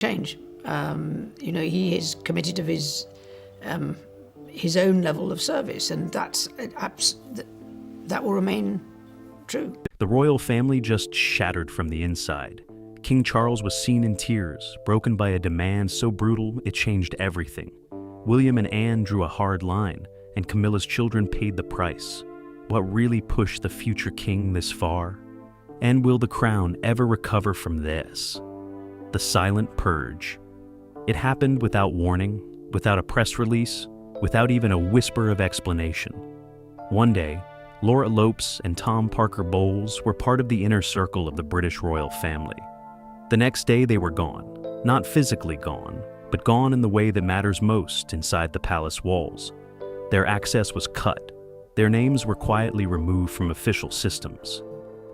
change. He is committed of his own level of service, and that will remain true. The royal family just shattered from the inside. King Charles was seen in tears, broken by a demand so brutal it changed everything. William and Anne drew a hard line, and Camilla's children paid the price. What really pushed the future king this far? And will the crown ever recover from this? The silent purge. It happened without warning, without a press release, without even a whisper of explanation. One day, Laura Lopes and Tom Parker Bowles were part of the inner circle of the British royal family. The next day they were gone, not physically gone, but gone in the way that matters most inside the palace walls. Their access was cut. Their names were quietly removed from official systems.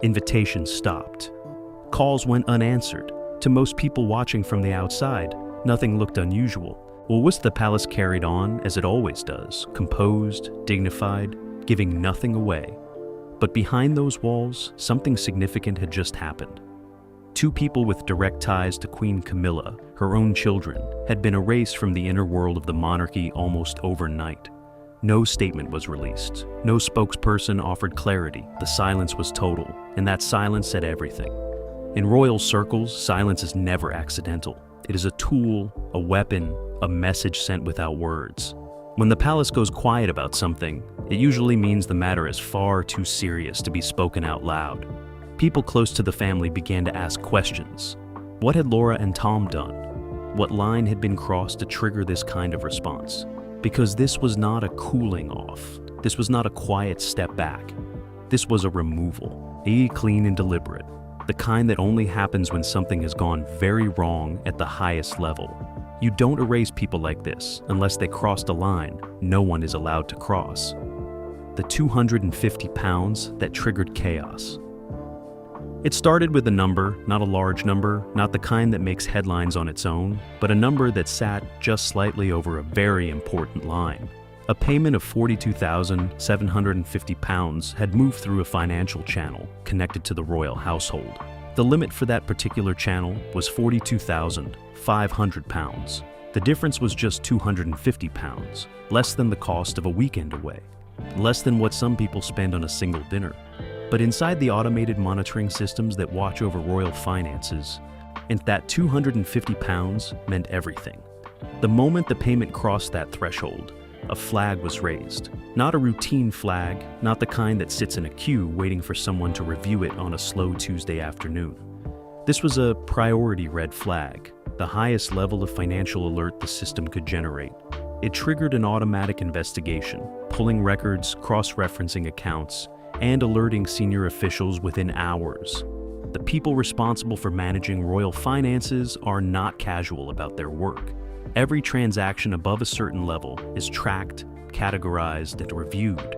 Invitations stopped. Calls went unanswered. To most people watching from the outside, nothing looked unusual. Was the palace carried on as it always does, composed, dignified, giving nothing away? But behind those walls, something significant had just happened. Two people with direct ties to Queen Camilla, her own children, had been erased from the inner world of the monarchy almost overnight. No statement was released. No spokesperson offered clarity. The silence was total, and that silence said everything. In royal circles, silence is never accidental. It is a tool, a weapon, a message sent without words. When the palace goes quiet about something, it usually means the matter is far too serious to be spoken out loud. People close to the family began to ask questions. What had Laura and Tom done? What line had been crossed to trigger this kind of response? Because this was not a cooling off. This was not a quiet step back. This was a removal, clean and deliberate. The kind that only happens when something has gone very wrong at the highest level. You don't erase people like this unless they crossed a line no one is allowed to cross. The 250 pounds that triggered chaos. It started with a number, not a large number, not the kind that makes headlines on its own, but a number that sat just slightly over a very important line. A payment of £42,750 had moved through a financial channel connected to the royal household. The limit for that particular channel was £42,500. The difference was just £250, less than the cost of a weekend away, less than what some people spend on a single dinner. But inside the automated monitoring systems that watch over royal finances, and that £250 meant everything. The moment the payment crossed that threshold, a flag was raised. Not a routine flag, not the kind that sits in a queue waiting for someone to review it on a slow Tuesday afternoon. This was a priority red flag, the highest level of financial alert the system could generate. It triggered an automatic investigation, pulling records, cross-referencing accounts, and alerting senior officials within hours. The people responsible for managing royal finances are not casual about their work. Every transaction above a certain level is tracked, categorized, and reviewed.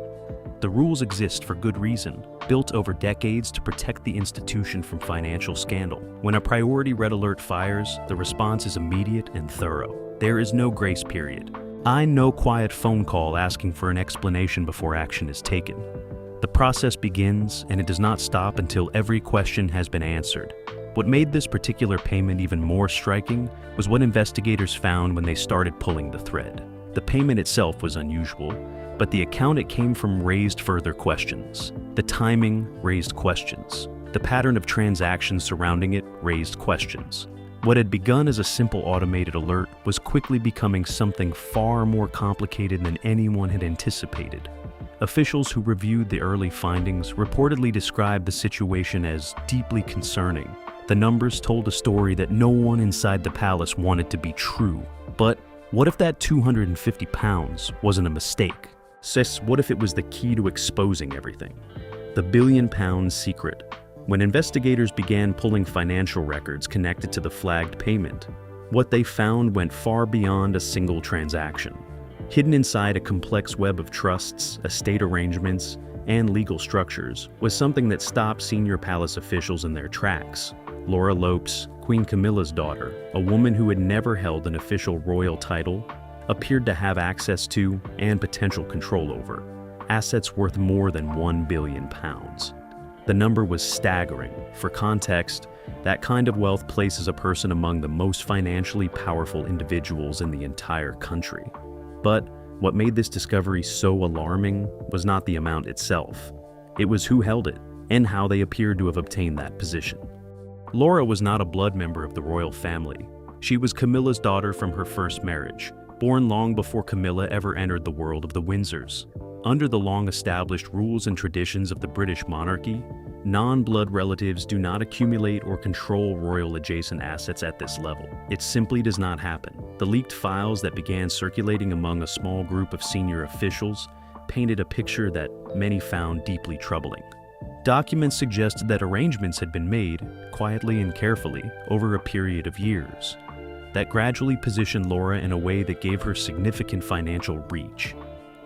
The rules exist for good reason, built over decades to protect the institution from financial scandal. When a priority red alert fires, the response is immediate and thorough. There is no grace period. No quiet phone call asking for an explanation before action is taken. The process begins, and it does not stop until every question has been answered. What made this particular payment even more striking was what investigators found when they started pulling the thread. The payment itself was unusual, but the account it came from raised further questions. The timing raised questions. The pattern of transactions surrounding it raised questions. What had begun as a simple automated alert was quickly becoming something far more complicated than anyone had anticipated. Officials who reviewed the early findings reportedly described the situation as deeply concerning. The numbers told a story that no one inside the palace wanted to be true. But what if that 250 pounds wasn't a mistake? What if it was the key to exposing everything? The billion-pound secret. When investigators began pulling financial records connected to the flagged payment, what they found went far beyond a single transaction. Hidden inside a complex web of trusts, estate arrangements, and legal structures was something that stopped senior palace officials in their tracks. Laura Lopes, Queen Camilla's daughter, a woman who had never held an official royal title, appeared to have access to and potential control over assets worth more than £1 billion. The number was staggering. For context, That kind of wealth places a person among the most financially powerful individuals in the entire country. But what made this discovery so alarming was not the amount itself. It was who held it, and how they appeared to have obtained that position. Laura was not a blood member of the royal family. She was Camilla's daughter from her first marriage, born long before Camilla ever entered the world of the Windsors. Under the long-established rules and traditions of the British monarchy, non-blood relatives do not accumulate or control royal-adjacent assets at this level. It simply does not happen. The leaked files that began circulating among a small group of senior officials painted a picture that many found deeply troubling. Documents suggested that arrangements had been made, quietly and carefully, over a period of years, that gradually positioned Laura in a way that gave her significant financial reach.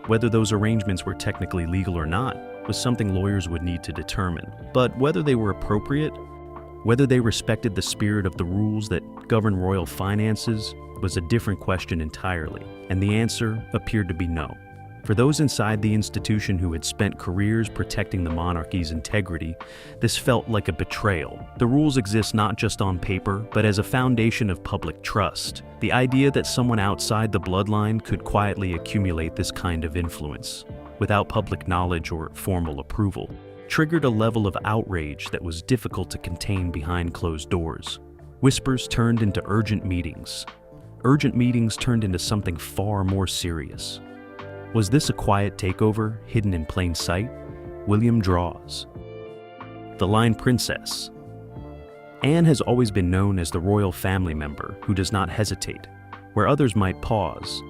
Whether those arrangements were technically legal or not was something lawyers would need to determine. But whether they were appropriate, whether they respected the spirit of the rules that govern royal finances, was a different question entirely, and the answer appeared to be no. For those inside the institution who had spent careers protecting the monarchy's integrity, this felt like a betrayal. The rules exist not just on paper, but as a foundation of public trust. The idea that someone outside the bloodline could quietly accumulate this kind of influence, without public knowledge or formal approval, triggered a level of outrage that was difficult to contain behind closed doors. Whispers turned into urgent meetings. Urgent meetings turned into something far more serious. Was this a quiet takeover hidden in plain sight? William draws. The line princess. Anne has always been known as the royal family member who does not hesitate, where others might pause,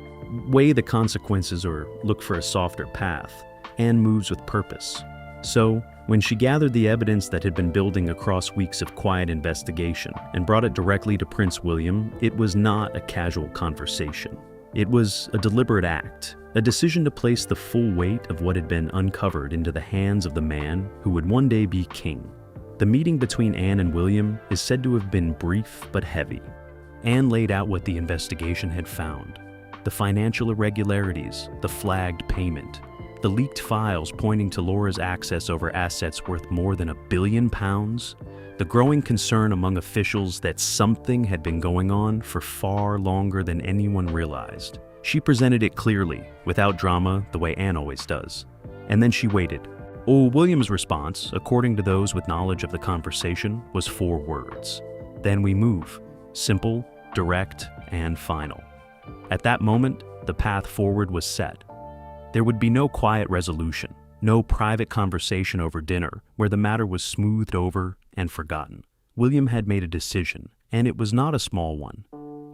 weigh the consequences, or look for a softer path. Anne moves with purpose. So, when she gathered the evidence that had been building across weeks of quiet investigation and brought it directly to Prince William, it was not a casual conversation. It was a deliberate act, a decision to place the full weight of what had been uncovered into the hands of the man who would one day be king. The meeting between Anne and William is said to have been brief but heavy. Anne laid out what the investigation had found: the financial irregularities, the flagged payment, the leaked files pointing to Laura's access over assets worth more than £1 billion, the growing concern among officials that something had been going on for far longer than anyone realized. She presented it clearly, without drama, the way Anne always does. And then she waited. William's response, according to those with knowledge of the conversation, was 4 words. Then we move. Simple, direct, and final. At that moment, the path forward was set. There would be no quiet resolution, no private conversation over dinner where the matter was smoothed over and forgotten. William had made a decision, and it was not a small one.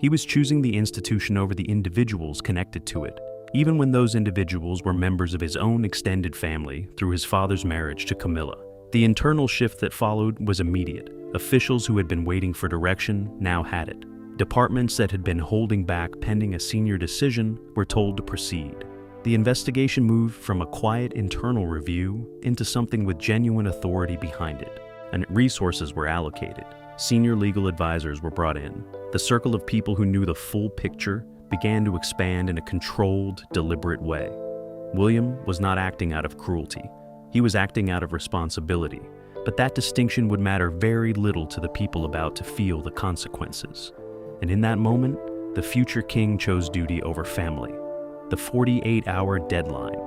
He was choosing the institution over the individuals connected to it, even when those individuals were members of his own extended family through his father's marriage to Camilla. The internal shift that followed was immediate. Officials who had been waiting for direction now had it. Departments that had been holding back pending a senior decision were told to proceed. The investigation moved from a quiet internal review into something with genuine authority behind it, and resources were allocated. Senior legal advisors were brought in. The circle of people who knew the full picture began to expand in a controlled, deliberate way. William was not acting out of cruelty. He was acting out of responsibility, but that distinction would matter very little to the people about to feel the consequences. And in that moment, the future king chose duty over family. The 48-hour deadline.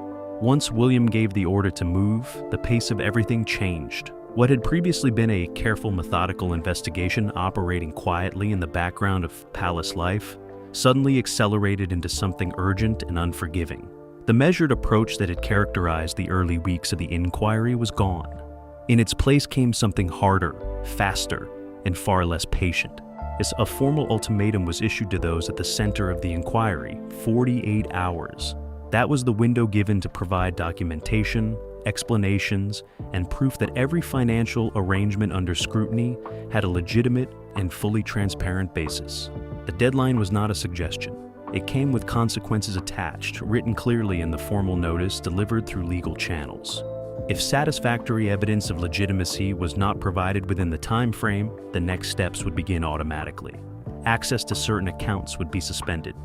Once William gave the order to move, the pace of everything changed. What had previously been a careful, methodical investigation operating quietly in the background of palace life suddenly accelerated into something urgent and unforgiving. The measured approach that had characterized the early weeks of the inquiry was gone. In its place came something harder, faster, and far less patient. As a formal ultimatum was issued to those at the center of the inquiry: 48 hours. That was the window given to provide documentation, explanations, and proof that every financial arrangement under scrutiny had a legitimate and fully transparent basis. The deadline was not a suggestion. It came with consequences attached, written clearly in the formal notice delivered through legal channels. If satisfactory evidence of legitimacy was not provided within the time frame, the next steps would begin automatically. Access to certain accounts would be suspended.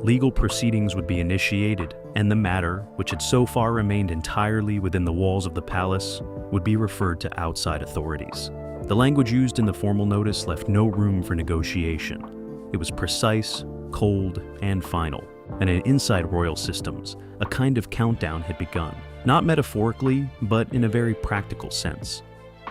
Legal proceedings would be initiated, and the matter, which had so far remained entirely within the walls of the palace, would be referred to outside authorities. The language used in the formal notice left no room for negotiation. It was precise, cold, and final. And inside royal systems, a kind of countdown had begun. Not metaphorically, but in a very practical sense.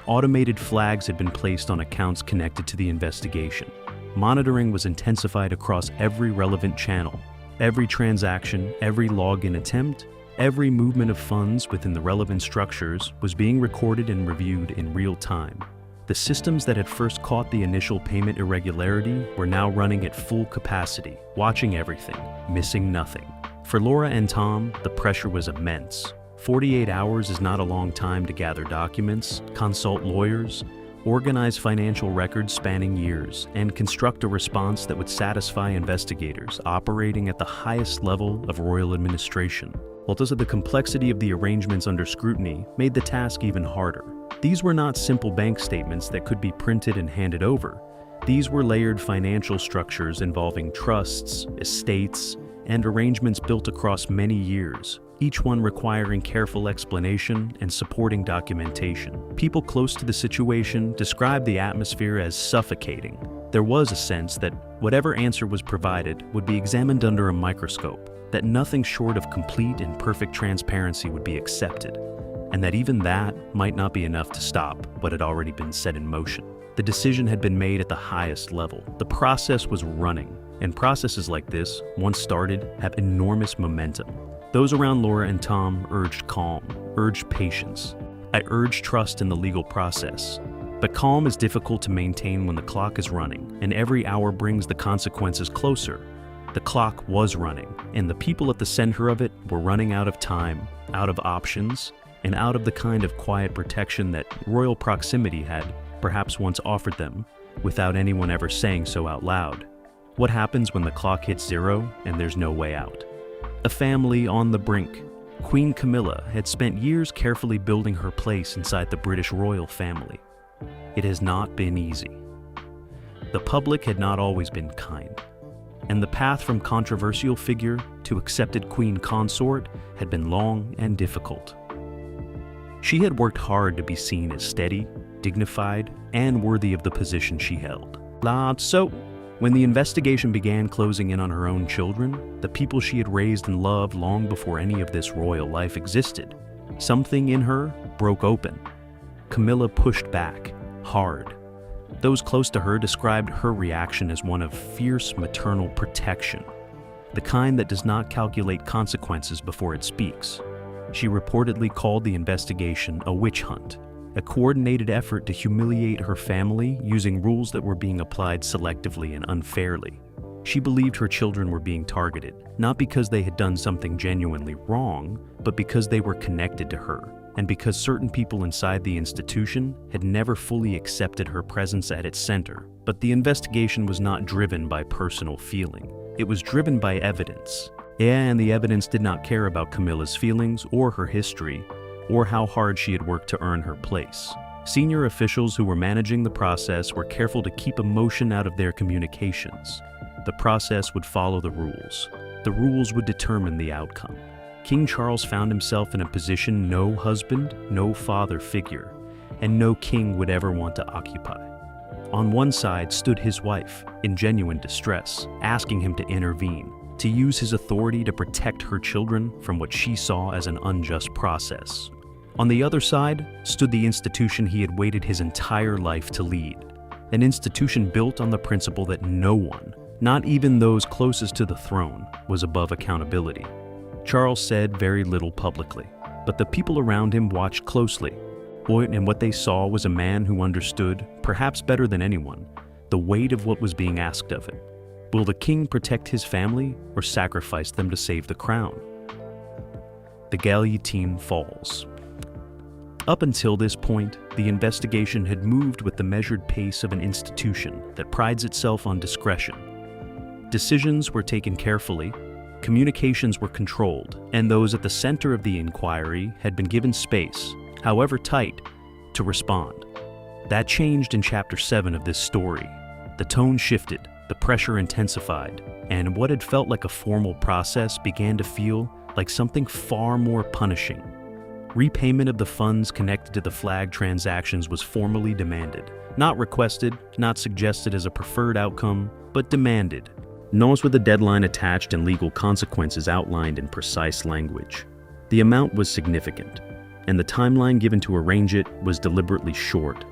Automated flags had been placed on accounts connected to the investigation. Monitoring was intensified across every relevant channel. Every transaction, every login attempt, every movement of funds within the relevant structures was being recorded and reviewed in real time. The systems that had first caught the initial payment irregularity were now running at full capacity, watching everything, missing nothing. For Laura and Tom, the pressure was immense. 48 hours is not a long time to gather documents, consult lawyers, organize financial records spanning years, and construct a response that would satisfy investigators operating at the highest level of royal administration. While the complexity of the arrangements under scrutiny made the task even harder. These were not simple bank statements that could be printed and handed over. These were layered financial structures involving trusts, estates, and arrangements built across many years, each one requiring careful explanation and supporting documentation. People close to the situation described the atmosphere as suffocating. There was a sense that whatever answer was provided would be examined under a microscope, that nothing short of complete and perfect transparency would be accepted, and that even that might not be enough to stop what had already been set in motion. The decision had been made at the highest level. The process was running, and processes like this, once started, have enormous momentum. Those around Laura and Tom urged calm, urged patience. I urged trust in the legal process. But calm is difficult to maintain when the clock is running, and every hour brings the consequences closer. The clock was running, and the people at the center of it were running out of time, out of options, and out of the kind of quiet protection that royal proximity had perhaps once offered them, without anyone ever saying so out loud. What happens when the clock hits zero and there's no way out? A family on the brink. Queen Camilla had spent years carefully building her place inside the British royal family. It has not been easy. The public had not always been kind, and the path from controversial figure to accepted queen consort had been long and difficult. She had worked hard to be seen as steady, dignified, and worthy of the position she held. So, when the investigation began closing in on her own children, the people she had raised and loved long before any of this royal life existed, something in her broke open. Camilla pushed back, hard. Those close to her described her reaction as one of fierce maternal protection, the kind that does not calculate consequences before it speaks. She reportedly called the investigation a witch hunt, a coordinated effort to humiliate her family using rules that were being applied selectively and unfairly. She believed her children were being targeted, not because they had done something genuinely wrong, but because they were connected to her, and because certain people inside the institution had never fully accepted her presence at its center. But the investigation was not driven by personal feeling. It was driven by evidence. And the evidence did not care about Camilla's feelings or her history, or how hard she had worked to earn her place. Senior officials who were managing the process were careful to keep emotion out of their communications. The process would follow the rules. The rules would determine the outcome. King Charles found himself in a position no husband, no father figure, and no king would ever want to occupy. On one side stood his wife, in genuine distress, asking him to intervene, to use his authority to protect her children from what she saw as an unjust process. On the other side stood the institution he had waited his entire life to lead, an institution built on the principle that no one, not even those closest to the throne, was above accountability. Charles said very little publicly, but the people around him watched closely, and what they saw was a man who understood, perhaps better than anyone, the weight of what was being asked of him. Will the king protect his family or sacrifice them to save the crown? The guillotine falls. Up until this point, the investigation had moved with the measured pace of an institution that prides itself on discretion. Decisions were taken carefully, communications were controlled, and those at the center of the inquiry had been given space, however tight, to respond. That changed in Chapter 7 of this story. The tone shifted, the pressure intensified, and what had felt like a formal process began to feel like something far more punishing. Repayment of the funds connected to the flagged transactions was formally demanded. Not requested, not suggested as a preferred outcome, but demanded. Notes with a deadline attached and legal consequences outlined in precise language. The amount was significant, and the timeline given to arrange it was deliberately short.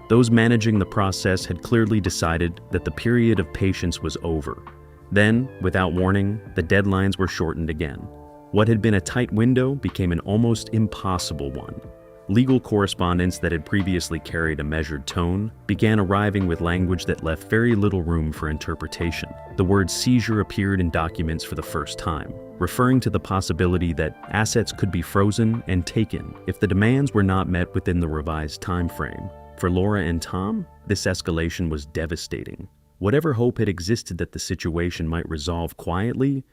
Those managing the process had clearly decided that the period of patience was over. Then, without warning, the deadlines were shortened again. What had been a tight window became an almost impossible one. Legal correspondence that had previously carried a measured tone began arriving with language that left very little room for interpretation. The word seizure appeared in documents for the first time, referring to the possibility that assets could be frozen and taken if the demands were not met within the revised time frame. For Laura and Tom, this escalation was devastating. Whatever hope had existed that the situation might resolve quietly,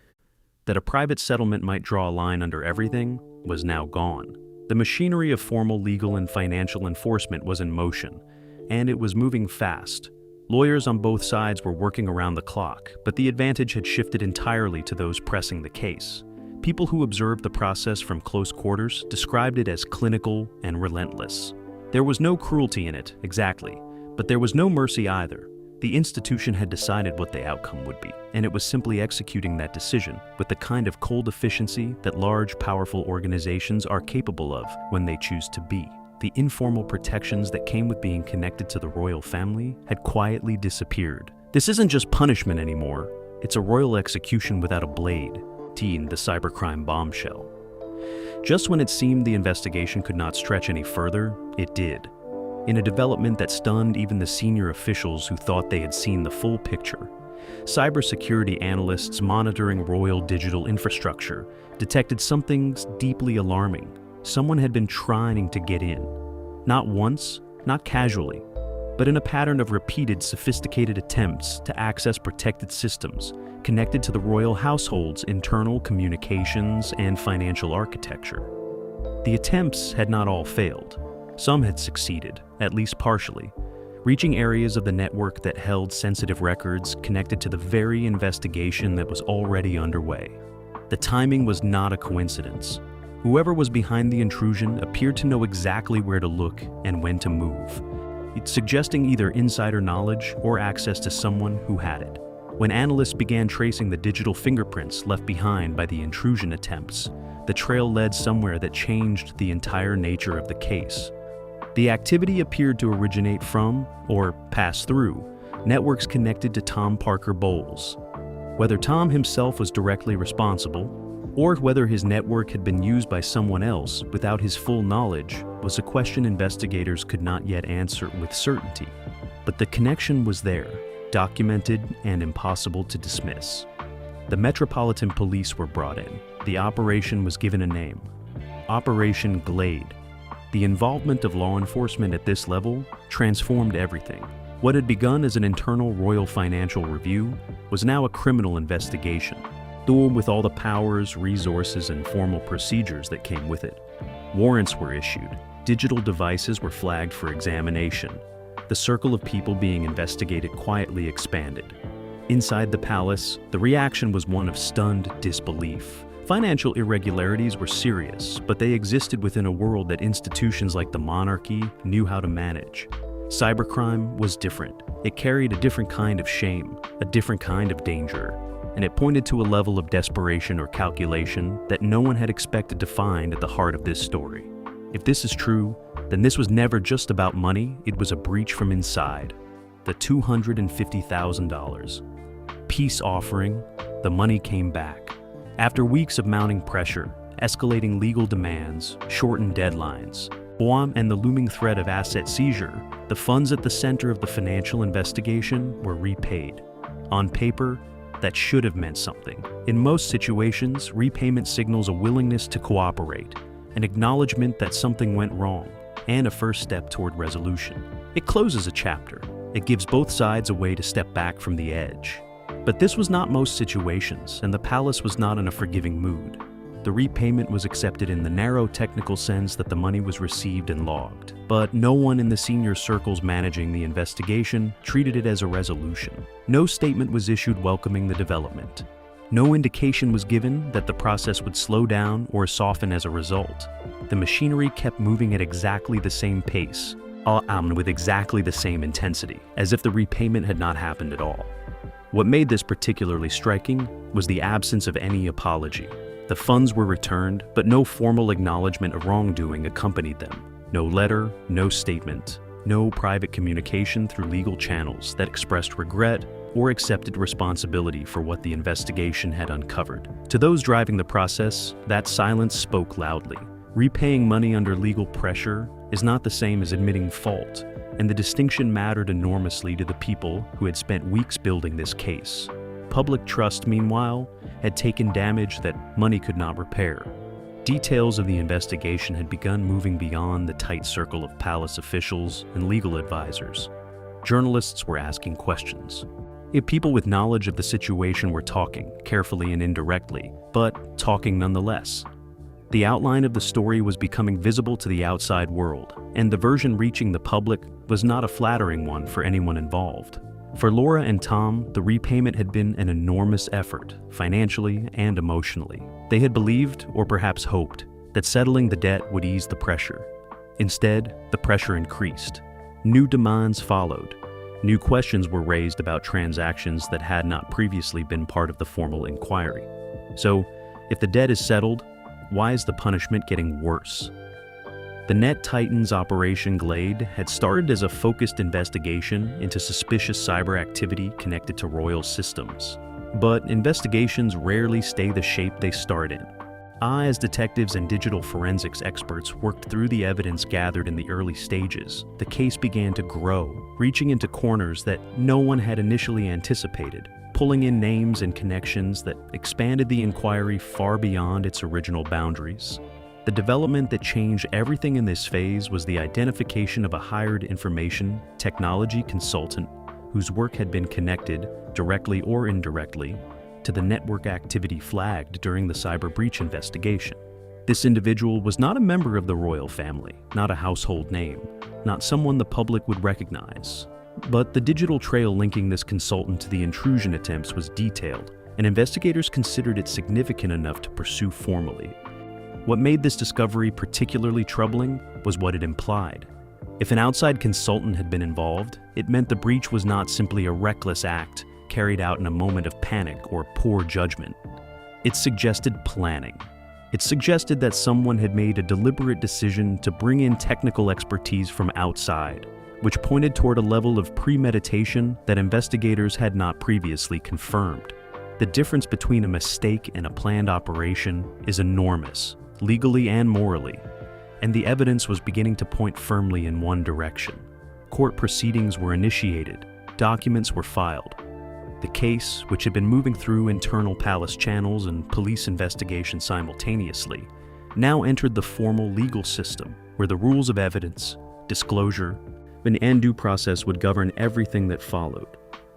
that a private settlement might draw a line under everything, was now gone. The machinery of formal legal and financial enforcement was in motion, and it was moving fast. Lawyers on both sides were working around the clock, but the advantage had shifted entirely to those pressing the case. People who observed the process from close quarters described it as clinical and relentless. There was no cruelty in it, exactly, but there was no mercy either. The institution had decided what the outcome would be, and it was simply executing that decision with the kind of cold efficiency that large, powerful organizations are capable of when they choose to be. The informal protections that came with being connected to the royal family had quietly disappeared. This isn't just punishment anymore, it's a royal execution without a blade. The cybercrime bombshell. Just when it seemed the investigation could not stretch any further, it did. In a development that stunned even the senior officials who thought they had seen the full picture. Cybersecurity analysts monitoring royal digital infrastructure detected something deeply alarming. Someone had been trying to get in. Not once, not casually, but in a pattern of repeated sophisticated attempts to access protected systems connected to the royal household's internal communications and financial architecture. The attempts had not all failed. Some had succeeded, at least partially, reaching areas of the network that held sensitive records connected to the very investigation that was already underway. The timing was not a coincidence. Whoever was behind the intrusion appeared to know exactly where to look and when to move, suggesting either insider knowledge or access to someone who had it. When analysts began tracing the digital fingerprints left behind by the intrusion attempts, the trail led somewhere that changed the entire nature of the case. The activity appeared to originate from, or pass through, networks connected to Tom Parker Bowles. Whether Tom himself was directly responsible, or whether his network had been used by someone else without his full knowledge, was a question investigators could not yet answer with certainty. But the connection was there, documented and impossible to dismiss. The Metropolitan Police were brought in. The operation was given a name: Operation Glade. The involvement of law enforcement at this level transformed everything. What had begun as an internal royal financial review was now a criminal investigation, though with all the powers, resources, and formal procedures that came with it. Warrants were issued. Digital devices were flagged for examination. The circle of people being investigated quietly expanded. Inside the palace, the reaction was one of stunned disbelief. Financial irregularities were serious, but they existed within a world that institutions like the monarchy knew how to manage. Cybercrime was different. It carried a different kind of shame, a different kind of danger, and it pointed to a level of desperation or calculation that no one had expected to find at the heart of this story. If this is true, then this was never just about money, it was a breach from inside. The $250,000. Peace offering, the money came back. After weeks of mounting pressure, escalating legal demands, shortened deadlines, and the looming threat of asset seizure, the funds at the center of the financial investigation were repaid. On paper, that should have meant something. In most situations, repayment signals a willingness to cooperate, an acknowledgement that something went wrong, and a first step toward resolution. It closes a chapter. It gives both sides a way to step back from the edge. But this was not most situations, and the palace was not in a forgiving mood. The repayment was accepted in the narrow technical sense that the money was received and logged. But no one in the senior circles managing the investigation treated it as a resolution. No statement was issued welcoming the development. No indication was given that the process would slow down or soften as a result. The machinery kept moving at exactly the same pace, with exactly the same intensity, as if the repayment had not happened at all. What made this particularly striking was the absence of any apology. The funds were returned, but no formal acknowledgement of wrongdoing accompanied them. No letter, no statement, no private communication through legal channels that expressed regret or accepted responsibility for what the investigation had uncovered. To those driving the process, that silence spoke loudly. Repaying money under legal pressure is not the same as admitting fault, and the distinction mattered enormously to the people who had spent weeks building this case. Public trust, meanwhile, had taken damage that money could not repair. Details of the investigation had begun moving beyond the tight circle of palace officials and legal advisors. Journalists were asking questions. If people with knowledge of the situation were talking, carefully and indirectly, but talking nonetheless. The outline of the story was becoming visible to the outside world, and the version reaching the public was not a flattering one for anyone involved. For Laura and Tom, the repayment had been an enormous effort, financially and emotionally. They had believed, or perhaps hoped, that settling the debt would ease the pressure. Instead, the pressure increased. New demands followed. New questions were raised about transactions that had not previously been part of the formal inquiry. So, if the debt is settled, why is the punishment getting worse? The Net Titans Operation Glade had started as a focused investigation into suspicious cyber activity connected to royal systems. But investigations rarely stay the shape they start in. As detectives and digital forensics experts worked through the evidence gathered in the early stages, the case began to grow, reaching into corners that no one had initially anticipated, pulling in names and connections that expanded the inquiry far beyond its original boundaries. The development that changed everything in this phase was the identification of a hired information technology consultant whose work had been connected, directly or indirectly, to the network activity flagged during the cyber breach investigation. This individual was not a member of the royal family, not a household name, not someone the public would recognize. But the digital trail linking this consultant to the intrusion attempts was detailed, and investigators considered it significant enough to pursue formally. What made this discovery particularly troubling was what it implied. If an outside consultant had been involved, it meant the breach was not simply a reckless act carried out in a moment of panic or poor judgment. It suggested planning. It suggested that someone had made a deliberate decision to bring in technical expertise from outside, which pointed toward a level of premeditation that investigators had not previously confirmed. The difference between a mistake and a planned operation is enormous, legally and morally, and the evidence was beginning to point firmly in one direction. Court proceedings were initiated, documents were filed. The case, which had been moving through internal palace channels and police investigations simultaneously, now entered the formal legal system, where the rules of evidence, disclosure, and due process would govern everything that followed.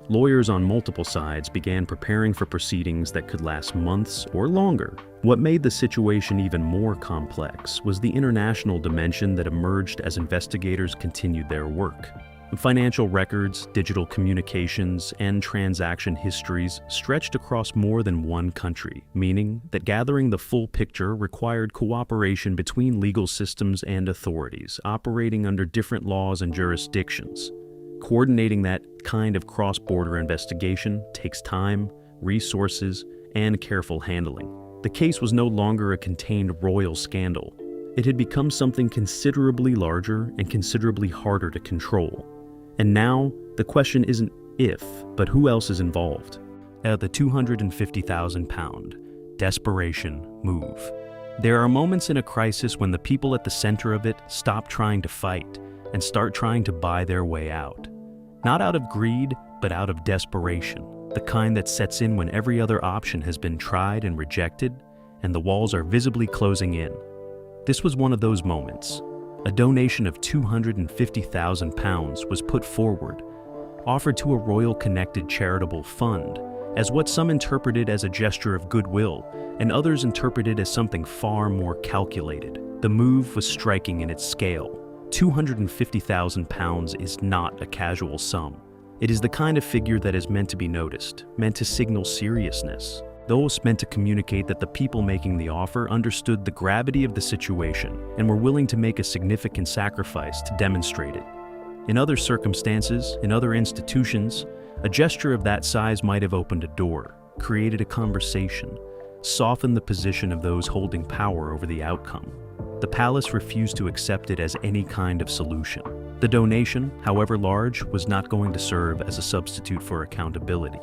Lawyers on multiple sides began preparing for proceedings that could last months or longer. What made the situation even more complex was the international dimension that emerged as investigators continued their work. Financial records, digital communications, and transaction histories stretched across more than one country, meaning that gathering the full picture required cooperation between legal systems and authorities operating under different laws and jurisdictions. Coordinating that kind of cross-border investigation takes time, resources, and careful handling. The case was no longer a contained royal scandal. It had become something considerably larger and considerably harder to control. And now, the question isn't if, but who else is involved. At the £250,000 desperation move. There are moments in a crisis when the people at the center of it stop trying to fight and start trying to buy their way out. Not out of greed, but out of desperation, the kind that sets in when every other option has been tried and rejected, and the walls are visibly closing in. This was one of those moments. A donation of £250,000 was put forward, offered to a royal-connected charitable fund, as what some interpreted as a gesture of goodwill, and others interpreted as something far more calculated. The move was striking in its scale. £250,000 is not a casual sum. It is the kind of figure that is meant to be noticed, meant to signal seriousness. Those meant to communicate that the people making the offer understood the gravity of the situation and were willing to make a significant sacrifice to demonstrate it. In other circumstances, in other institutions, a gesture of that size might have opened a door, created a conversation, softened the position of those holding power over the outcome. The palace refused to accept it as any kind of solution. The donation, however large, was not going to serve as a substitute for accountability.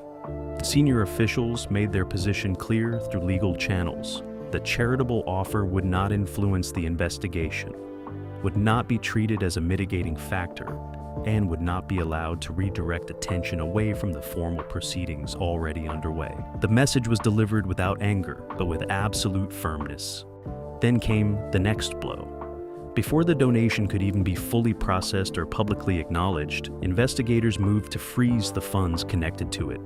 Senior officials made their position clear through legal channels. The charitable offer would not influence the investigation, would not be treated as a mitigating factor, and would not be allowed to redirect attention away from the formal proceedings already underway. The message was delivered without anger, but with absolute firmness. Then came the next blow. Before the donation could even be fully processed or publicly acknowledged, investigators moved to freeze the funds connected to it.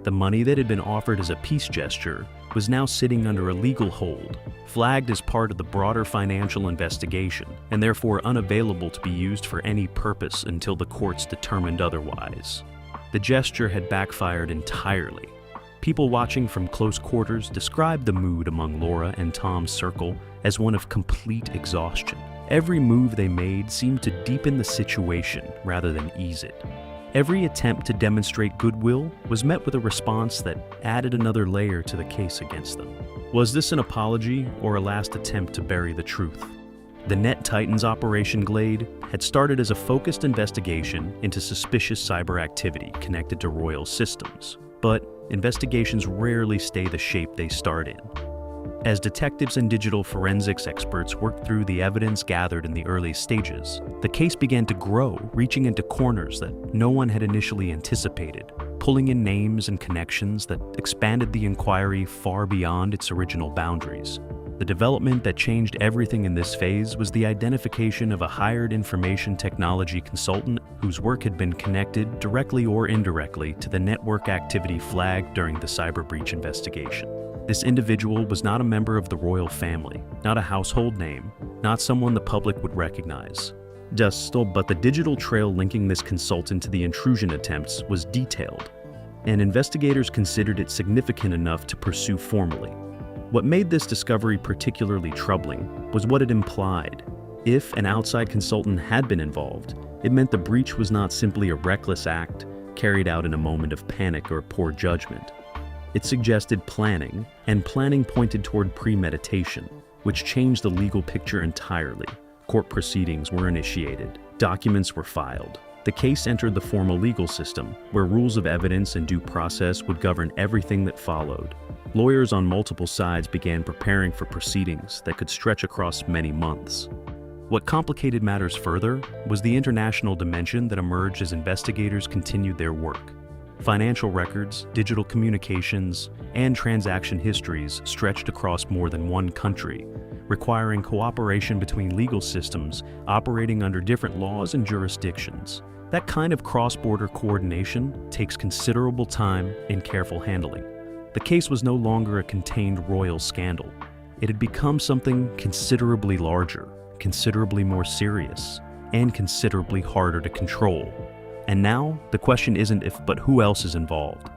The money that had been offered as a peace gesture was now sitting under a legal hold, flagged as part of the broader financial investigation, and therefore unavailable to be used for any purpose until the courts determined otherwise. The gesture had backfired entirely. People watching from close quarters described the mood among Laura and Tom's circle as one of complete exhaustion. Every move they made seemed to deepen the situation rather than ease it. Every attempt to demonstrate goodwill was met with a response that added another layer to the case against them. Was this an apology or a last attempt to bury the truth? The Net Titans Operation Glade had started as a focused investigation into suspicious cyber activity connected to royal systems, but investigations rarely stay the shape they start in. As detectives and digital forensics experts worked through the evidence gathered in the early stages, the case began to grow, reaching into corners that no one had initially anticipated, pulling in names and connections that expanded the inquiry far beyond its original boundaries. The development that changed everything in this phase was the identification of a hired information technology consultant whose work had been connected, directly or indirectly, to the network activity flagged during the cyber breach investigation. This individual was not a member of the royal family, not a household name, not someone the public would recognize. But the digital trail linking this consultant to the intrusion attempts was detailed, and investigators considered it significant enough to pursue formally. What made this discovery particularly troubling was what it implied. If an outside consultant had been involved, it meant the breach was not simply a reckless act carried out in a moment of panic or poor judgment. It suggested planning, and planning pointed toward premeditation, which changed the legal picture entirely. Court proceedings were initiated, documents were filed. The case entered the formal legal system, where rules of evidence and due process would govern everything that followed. Lawyers on multiple sides began preparing for proceedings that could stretch across many months. What complicated matters further was the international dimension that emerged as investigators continued their work. Financial records, digital communications, and transaction histories stretched across more than one country, requiring cooperation between legal systems operating under different laws and jurisdictions. That kind of cross-border coordination takes considerable time and careful handling. The case was no longer a contained royal scandal. It had become something considerably larger, considerably more serious, and considerably harder to control. And now, the question isn't if but who else is involved.